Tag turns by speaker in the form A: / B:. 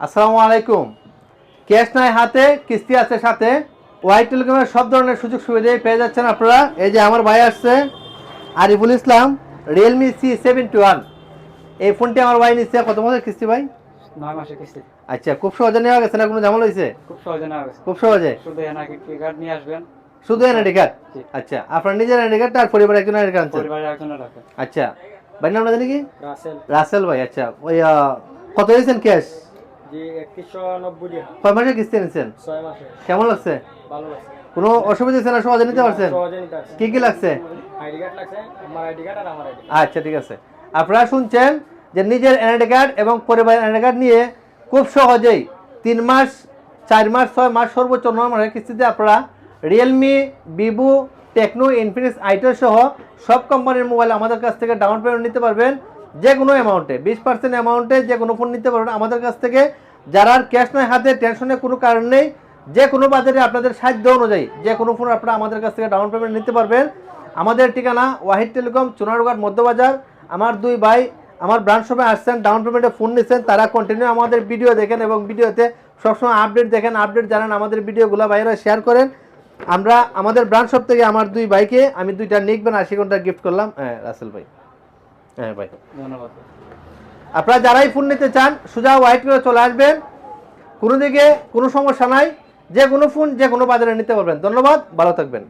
A: আসসালামু আলাইকুম। ক্যাশ নাই হাতে, কিস্তি আছে সাথে। ওয়াই টেলিকমের সব ধরনের সুযোগ সুবিধাই পেয়ে যাচ্ছেন আপনারা। এই যে আমার ভাই আসছে আরিফুল ইসলাম, রিয়েলমি C71। এই ফোনটি আমার ভাই নিচ্ছে। কত মাসের কিস্তি ভাই?
B: 9 মাসের কিস্তি।
A: আচ্ছা, খুব সহজে নেওয়া গেছে না কোনো ঝামেলা হয়েছে?
B: খুব সহজে নেওয়া গেছে।
A: খুব সহজে।
B: শুধু এনআইডি কার্ড নিয়ে আসবেন।
A: শুধু এনআইডি কার্ড?
B: জি।
A: আচ্ছা, আপনার নিজের এনআইডি কার্ড আর পরিবারের একজন এনআইডি কার্ড আনছেন?
B: পরিবারের একজনের রাখবেন।
A: আচ্ছা, ভাই নামটা জানি কি?
B: রাসেল।
A: রাসেল ভাই। আচ্ছা, ওই কত দিয়েছেন ক্যাশ?
B: জি 3190 টাকা।
A: কয় মাসের কিস্তি নিয়েছেন?
B: 6 মাসে।
A: কেমন লাগছে?
B: ভালো লাগছে।
A: কোনো অসুবিধা হচ্ছে না? সহজে নিতে পারছেন?
B: সহজে নিতে পারছি।
A: কি কি লাগছে?
B: আইডি কার্ড লাগছে, আমার আইডি কার্ড আর আমার আইডি।
A: আচ্ছা, ঠিক আছে। আপনারা শুনছেন যে নিজের এনআইডি কার্ড এবং পরিবারের এনআইডি কার্ড নিয়ে খুব সহজেই 3 মাস, 4 মাস, 6 মাস, সর্বোচ্চ 9 মাসের কিস্তিতে আপনারা Realme, Vivo, Tecno, Infinix, itel সহ সব কোম্পানির মোবাইল আমাদের কাছ থেকে ডাউন পেমেন্ট নিতে পারবেন। যে কোনো অ্যামাউন্টে, 20% অ্যামাউন্টে যে কোনো ফোন নিতে পারবেন আমাদের কাছ থেকে। যারা আর ক্যাশ নয় হাতে, টেনশনের কোনো কারণ নেই। যে কোনো বাজারে আপনাদের সাধ্য অনুযায়ী যে কোনো ফোন আপনারা আমাদের কাছ থেকে ডাউন পেমেন্ট নিতে পারবেন। আমাদের ঠিকানা ওয়াহিদ টেলিকম, চুনারুঘাট, মধ্যবাজার। আমার দুই ভাই আমার ব্রাঞ্চ শপে আসছেন, ডাউন পেমেন্টে ফোন নিচ্ছেন। তারা কন্টিনিউ আমাদের ভিডিও দেখেন এবং ভিডিওতে সবসময় আপডেট দেখেন, আপডেট জানেন। আমাদের ভিডিওগুলো বাইরে শেয়ার করেন। আমরা আমাদের ব্রাঞ্চ শপ থেকে আমার দুই ভাইকে আমি 2টা নিকবেন 80 ঘন্টা গিফট করলাম। হ্যাঁ রাসেল ভাই। হ্যাঁ ভাই,
B: ধন্যবাদ।
A: আপনারা যারাই ফোন নিতে চান সোজা ওয়াইট করে চলে আসবেন। কোনো দিকে কোনো সমস্যা নাই। যে কোনো ফোন যে কোনো বাজারে নিতে পারবেন। ধন্যবাদ, ভালো থাকবেন।